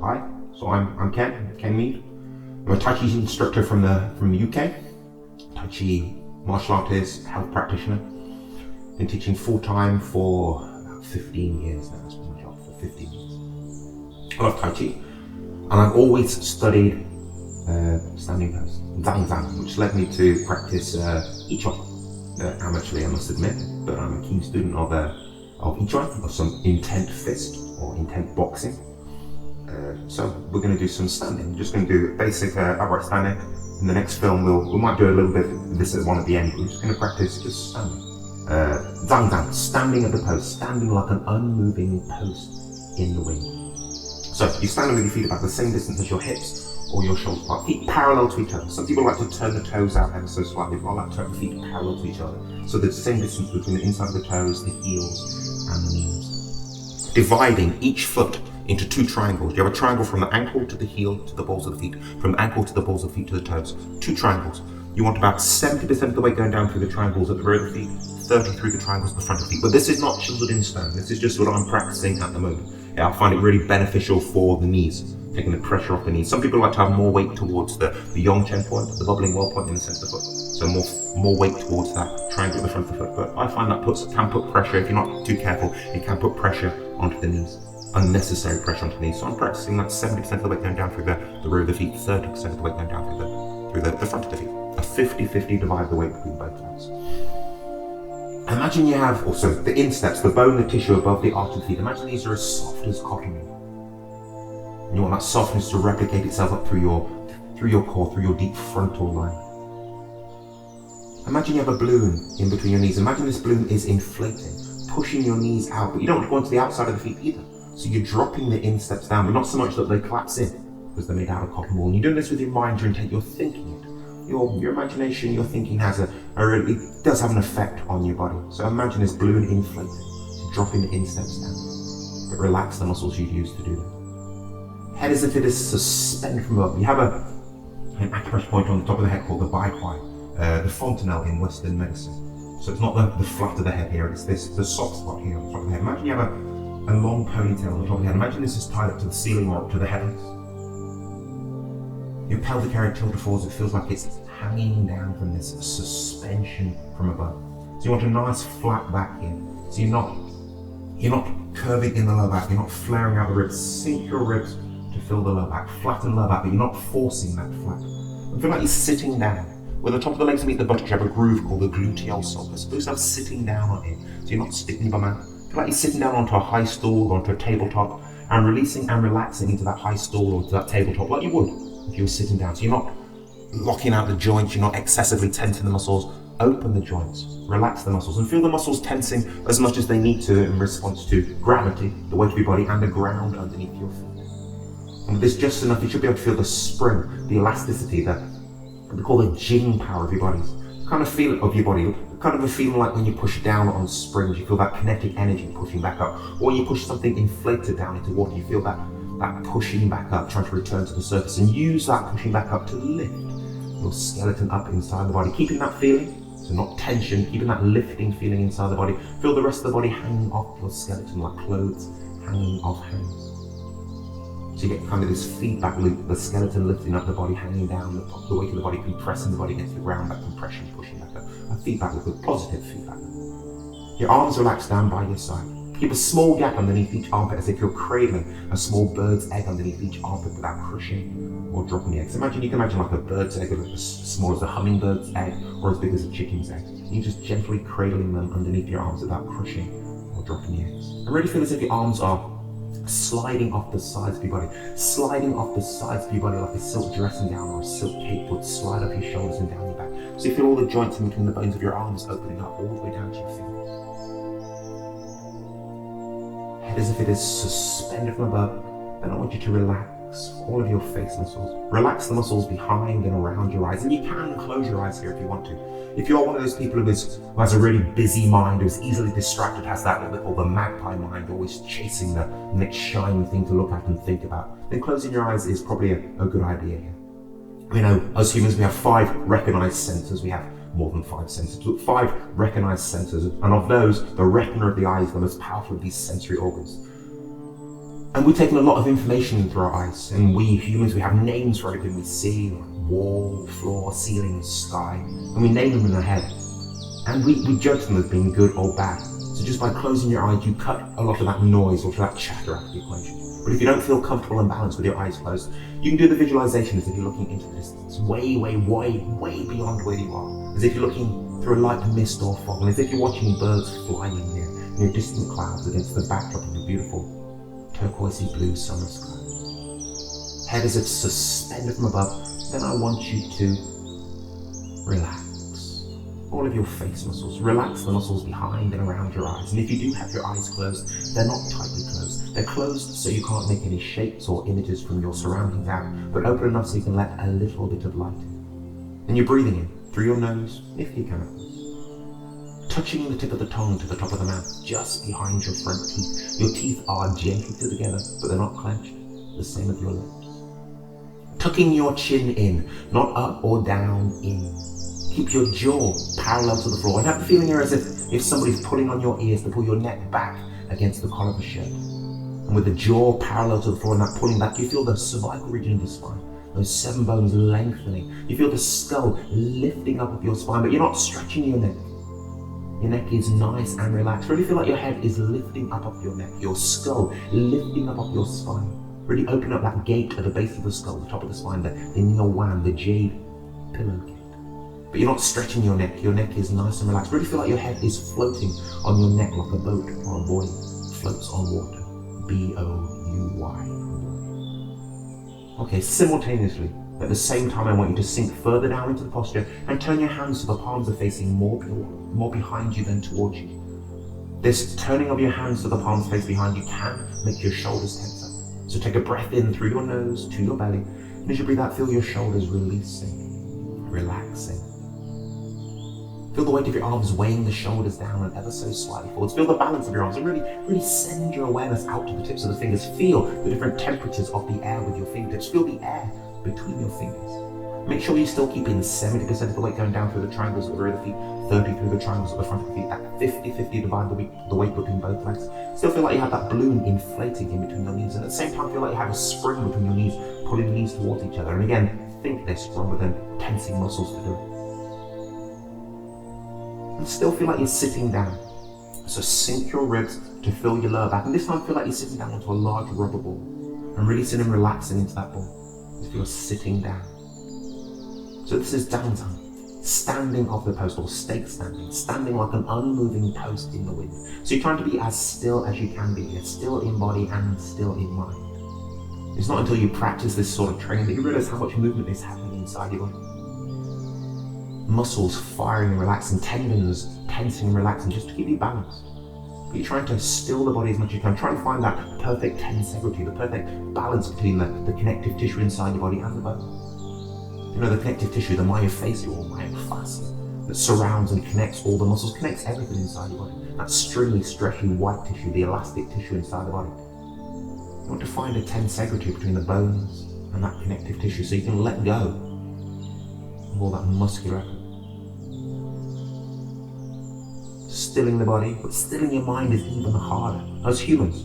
Hi, so I'm Ken Mead. I'm a Tai Chi instructor from the UK. Tai Chi martial artist, health practitioner. Been teaching full time for about 15 years now. It's been my job for 15 years. I love Tai Chi, and I've always studied standing pose, Zhan Zhuang, which led me to practice Yiquan. Amateurly, I must admit, but I'm a keen student of Yiquan, of some intent fist or intent boxing. So we're going to do some standing. We're just going to do basic upright standing. In the next film, we might do a little bit of this at one at the end. We're just going to practice just standing. Zhang Zhuang, standing at the post, standing like an unmoving post in the wind. So you're standing with your feet about the same distance as your hips or your shoulders apart, feet parallel to each other. Some people like to turn the toes out ever so slightly, but I like to turn the feet parallel to each other. So there's the same distance between the inside of the toes, the heels, and the knees. Dividing each foot into two triangles. You have a triangle from the ankle to the heel to the balls of the feet, from the ankle to the balls of the feet to the toes. Two triangles. You want about 70% of the weight going down through the triangles at the rear of the feet, 30 through the triangles at the front of the feet. But this is not chiseled in stone. This is just what I'm practicing at the moment. Yeah, I find it really beneficial for the knees, taking the pressure off the knees. Some people like to have more weight towards the Yongchen point, the bubbling well point in the center of the foot. So more weight towards that triangle at the front of the foot. But I find that can put pressure, if you're not too careful, it can put pressure onto the knees. Unnecessary pressure onto the knees. So I'm practicing that 70% of the weight going down through the rear of the feet, 30% of the weight going down through the front of the feet. A 50-50 divide the weight between both legs. Imagine you have also the insteps, the bone, the tissue above the arch of the feet. Imagine these are as soft as cotton wool. And you want that softness to replicate itself up through your core, through your deep frontal line. Imagine you have a balloon in between your knees. Imagine this balloon is inflating, pushing your knees out, but you don't want to go onto the outside of the feet either. So you're dropping the insteps down, but not so much that they collapse in, because they're made out of cotton wool. And you're doing this with your mind, your intent, you're thinking it. Your imagination, your thinking it does have an effect on your body. So imagine this balloon inflating, so dropping the insteps down, but relax the muscles you'd use to do that. Head as if it is suspended from above. You have an acupressure point on the top of the head called the Bagua, the fontanelle in Western medicine. So it's not the flat of the head here, it's the soft spot here on the top of the head. Imagine you have a long ponytail on the top of the head. Imagine this is tied up to the ceiling or up to the heavens. Your pelvic area tilted forwards, it feels like it's hanging down from this suspension from above. So you want a nice flat back here. So you're not curving in the lower back, you're not flaring out the ribs. Sink your ribs to fill the lower back, flatten the lower back, but you're not forcing that flat. And feel like you're sitting down. Where the top of the legs meet the buttocks, you have a groove called the gluteal sulcus. Suppose I'm sitting down on it, so you're not sticking your bum out. Feel like you're sitting down onto a high stool or onto a tabletop and releasing and relaxing into that high stool or to that tabletop like you would if you were sitting down. So you're not locking out the joints, you're not excessively tensing the muscles. Open the joints, relax the muscles, and feel the muscles tensing as much as they need to in response to gravity, the weight of your body, and the ground underneath your feet. And with this just enough, you should be able to feel the spring, the elasticity, we call the Jing power of your body. Kind of feel it of your body, kind of a feeling like when you push down on springs, you feel that kinetic energy pushing back up. Or when you push something inflated down into water, you feel that pushing back up, trying to return to the surface, and use that pushing back up to lift your skeleton up inside the body, keeping that feeling, so not tension, keeping that lifting feeling inside the body. Feel the rest of the body hanging off your skeleton like clothes hanging off hands. So you get kind of this feedback loop, the skeleton lifting up the body, hanging down, the weight of the body compressing the body against the ground, that compression pushing back up. A feedback loop, a positive feedback loop. Your arms relaxed down by your side. Keep a small gap underneath each armpit as if you're cradling a small bird's egg underneath each armpit without crushing or dropping the eggs. You can imagine like a bird's egg as small as a hummingbird's egg or as big as a chicken's egg. You're just gently cradling them underneath your arms without crushing or dropping the eggs. And really feel as if your arms are sliding off the sides of your body, sliding off the sides of your body like a silk dressing gown or a silk cape would slide up your shoulders and down your back. So you feel all the joints in between the bones of your arms opening up all the way down to your fingers. Head as if it is suspended from above. Then I want you to relax all of your face muscles. Relax the muscles behind and around your eyes. And you can close your eyes here if you want to. If you're one of those people who has a really busy mind, who's easily distracted, has that what they call the magpie mind, always chasing the next shiny thing to look at and think about, then closing your eyes is probably a good idea here. We know, as humans, we have 5 recognized senses. We have more than 5 senses, but 5 recognized senses. And of those, the retina of the eye is the most powerful of these sensory organs. And we've taken a lot of information through our eyes, and we humans, we have names for everything we see, like wall, floor, ceiling, sky, and we name them in our head. And we judge them as being good or bad. So just by closing your eyes, you cut a lot of that noise or that chatter out of the equation. But if you don't feel comfortable and balanced with your eyes closed, you can do the visualization as if you're looking into the distance, way, way, way, way beyond where you are. As if you're looking through a light mist or fog, and as if you're watching birds flying near distant clouds against the backdrop of a beautiful turquoisey blue summer sky. Head as if suspended from above. Then I want you to relax all of your face muscles. Relax the muscles behind and around your eyes. And if you do have your eyes closed, they're not tightly closed. They're closed so you can't make any shapes or images from your surroundings out, but open enough so you can let a little bit of light in. And you're breathing in through your nose, if you can, of course. Touching the tip of the tongue to the top of the mouth, just behind your front teeth. Your teeth are gently together, but they're not clenched. The same with your lips. Tucking your chin in, not up or down, in. Keep your jaw parallel to the floor, and have the feeling here as if somebody's pulling on your ears to pull your neck back against the collar of the shirt. And with the jaw parallel to the floor and that pulling back, you feel the cervical region of the spine, those 7 bones lengthening. You feel the skull lifting up of your spine, but you're not stretching your neck. Your neck is nice and relaxed. Really feel like your head is lifting up off your neck, your skull lifting up off your spine. Really open up that gate at the base of the skull, the top of the spine, the Yiquan, the jade pillow gate. But you're not stretching your neck is nice and relaxed. Really feel like your head is floating on your neck like a boat or a buoy floats on water. B-O-U-Y. Okay, simultaneously, at the same time, I want you to sink further down into the posture and turn your hands so the palms are facing more behind you than towards you. This turning of your hands so the palms face behind you can make your shoulders tense up. So take a breath in through your nose to your belly, and as you breathe out, feel your shoulders releasing, relaxing. Feel the weight of your arms weighing the shoulders down and ever so slightly forwards. Feel the balance of your arms and really send your awareness out to the tips of the fingers. Feel the different temperatures of the air with your fingertips. Feel the air between your fingers. Make sure you're still keeping 70% of the weight going down through the triangles at the rear of the feet, 30 through the triangles at the front of the feet. At 50-50, divide the weight between both legs. Still feel like you have that balloon inflating in between your knees, and at the same time feel like you have a spring between your knees, pulling the knees towards each other. And again, think this rather than tensing muscles to do it. And still feel like you're sitting down. So sink your ribs to fill your lower back. And this time feel like you're sitting down onto a large rubber ball. And really sitting and relaxing into that ball. As if you're sitting down. So this is Zhan Zhuang, standing off the post, or stake standing. Standing like an unmoving post in the wind. So you're trying to be as still as you can be here. Still in body and still in mind. It's not until you practice this sort of training that you realize how much movement is happening inside your body. Muscles firing and relaxing, tendons tensing and relaxing just to keep you balanced. But you're trying to still the body as much as you can. Try to find that perfect tensegrity, the perfect balance between the connective tissue inside your body and the bone. You know, the connective tissue, the myofascia or myofascia, that surrounds and connects all the muscles, connects everything inside your body. That stringy, stretchy white tissue, the elastic tissue inside the body. You want to find a tensegrity between the bones and that connective tissue so you can let go of all that muscular effort. Stilling the body, but stilling your mind is even harder. As humans,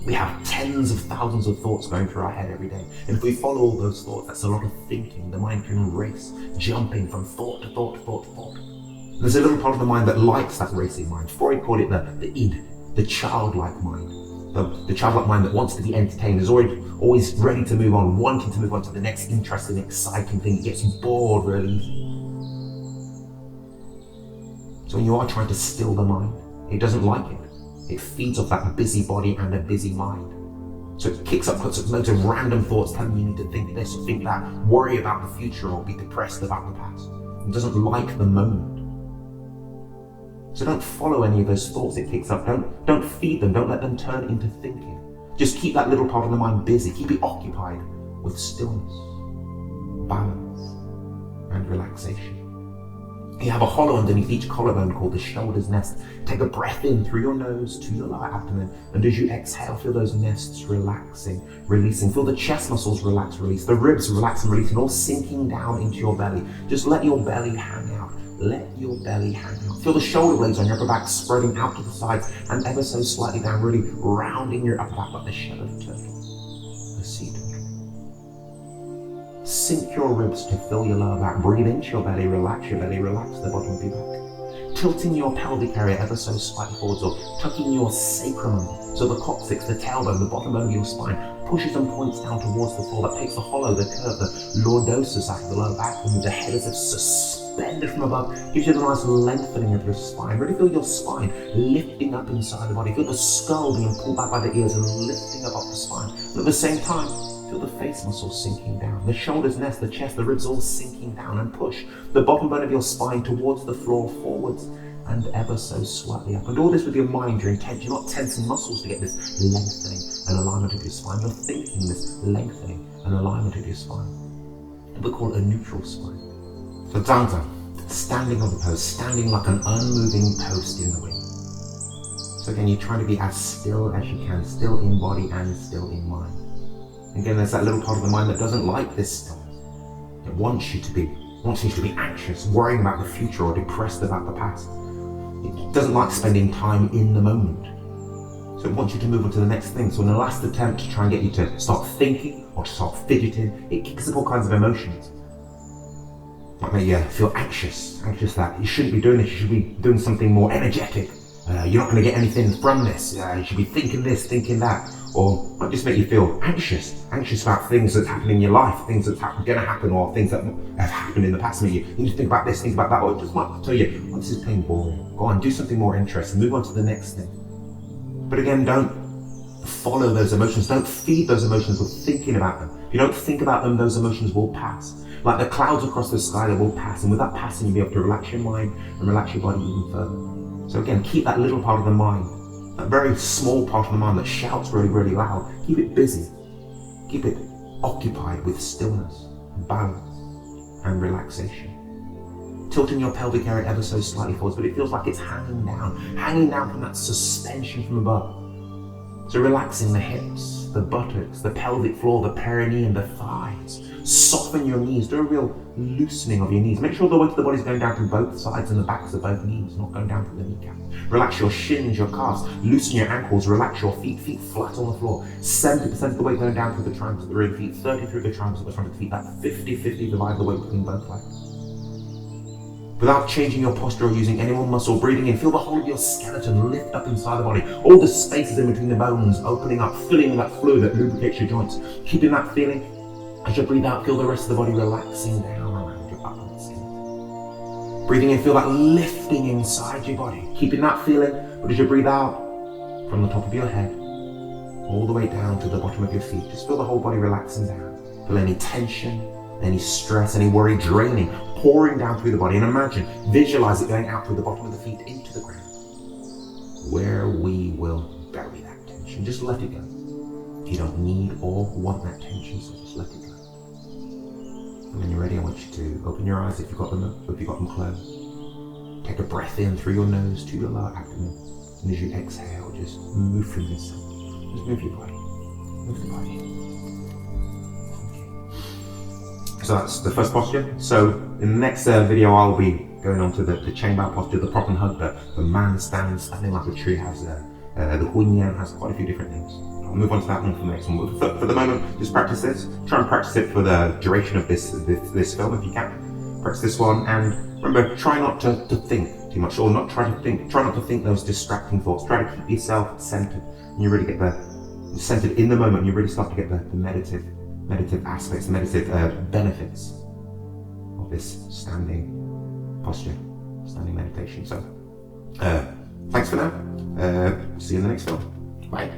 we have tens of thousands of thoughts going through our head every day. And if we follow all those thoughts, that's a lot of thinking. The mind can race, jumping from thought to thought to thought to thought. There's a little part of the mind that likes that racing mind. Freud called it the id, the childlike mind. The childlike mind that wants to be entertained, is always ready to move on, wanting to move on to the next interesting, exciting thing. It gets bored really easy. So when you are trying to still the mind, it doesn't like it. It feeds off that busy body and a busy mind. So it kicks up loads of random thoughts telling you need to think this or think that, worry about the future or be depressed about the past. It doesn't like the moment. So don't follow any of those thoughts it kicks up. Don't feed them. Don't let them turn into thinking. Just keep that little part of the mind busy. Keep it occupied with stillness, balance, and relaxation. You have a hollow underneath each collarbone called the shoulder's nest. Take a breath in through your nose to your lower abdomen, and as you exhale, feel those nests relaxing, releasing. Feel the chest muscles relax, release. The ribs relax and release, and all sinking down into your belly. Just let your belly hang out. Let your belly hang out. Feel the shoulder blades on your upper back spreading out to the sides and ever so slightly down, really rounding your upper back like the shell of a turtle. A sea turtle. Sink your ribs to fill your lower back. Breathe into your belly, relax the bottom of your back. Tilting your pelvic area ever so slightly forwards, or tucking your sacrum under. So the coccyx, the tailbone, the bottom bone of your spine pushes and points down towards the floor. That takes the hollow, the curve, the lordosis out of the lower back, and the head as if suspended from above. Gives you the nice lengthening of your spine. Really feel your spine lifting up inside the body. Feel the skull being pulled back by the ears and lifting up off the spine. And at the same time, feel the face muscles sinking down, the shoulders nest, the chest, the ribs all sinking down, and push the bottom bone of your spine towards the floor, forwards and ever so slightly up. And all this with your mind, your intent. You're not tensing muscles to get this lengthening and alignment of your spine. You're thinking this lengthening and alignment of your spine. What we call a neutral spine. So Zhan Zhuang, standing on the pose, standing like an unmoving post in the wind. So again, you're trying to be as still as you can, still in body and still in mind. Again, there's that little part of the mind that doesn't like this stillness. It wants you to be anxious, worrying about the future or depressed about the past. It doesn't like spending time in the moment. So it wants you to move on to the next thing. So in the last attempt to try and get you to start thinking or to start fidgeting, it kicks up all kinds of emotions. It might make you feel anxious that you shouldn't be doing this, you should be doing something more energetic. You're not going to get anything from this. You should be thinking this, thinking that. Or might just make you feel anxious about things that's happening in your life, things that's going to happen, or things that have happened in the past. You need to think about this, think about that, or it just might tell you, oh, this is plain boring. Go on, do something more interesting, move on to the next thing. But again, don't follow those emotions, don't feed those emotions with thinking about them. If you don't think about them, those emotions will pass. Like the clouds across the sky, they will pass, and with that passing, you'll be able to relax your mind and relax your body even further. So again, keep that little part of the mind, that very small part of the mind that shouts really, really loud, keep it busy. Keep it occupied with stillness, balance, and relaxation. Tilting your pelvic area ever so slightly forwards, but it feels like it's hanging down from that suspension from above. So relaxing the hips, the buttocks, the pelvic floor, the perineum, the thighs. Soften your knees, do a real loosening of your knees. Make sure the weight of the body is going down to both sides and the backs of both knees, not going down to the kneecap. Relax your shins, your calves, loosen your ankles, relax your feet flat on the floor. 70% of the weight going down through the triangles of the rear feet, 30 through the triangles of the front of the feet. That 50-50 divide the weight between both legs. Without changing your posture or using any more muscle, breathing in, feel the whole of your skeleton lift up inside the body. All the spaces in between the bones opening up, filling that fluid that lubricates your joints. Keeping that feeling. As you breathe out, feel the rest of the body relaxing down around your back and skin. Breathing in, feel that lifting inside your body. Keeping that feeling, but as you breathe out, from the top of your head, all the way down to the bottom of your feet, just feel the whole body relaxing down. Feel any tension, any stress, any worry draining, pouring down through the body. And imagine, visualize it going out through the bottom of the feet into the ground, where we will bury that tension. Just let it go. You don't need or want that tension, so just let it go. And when you're ready, I want you to open your eyes if you've got them up, if you've got them closed. Take a breath in through your nose to your lower abdomen. And as you exhale, just move from this side. Just move your body. Move the body. Okay. So that's the first posture. So in the next video, I'll be going on to the chain bow posture, the prop and hug, the man standing like a tree has the Huinyan has quite a few different names. I'll move on to that one for the next one. But for the moment, just practice this. Try and practice it for the duration of this film if you can. Practice this one, and remember, try not to think too much, or try not to think those distracting thoughts. Try to keep yourself centered, and you really get centered in the moment, and you really start to get the meditative aspects, the meditative benefits of this standing posture, standing meditation. So, thanks for now. See you in the next film. Bye.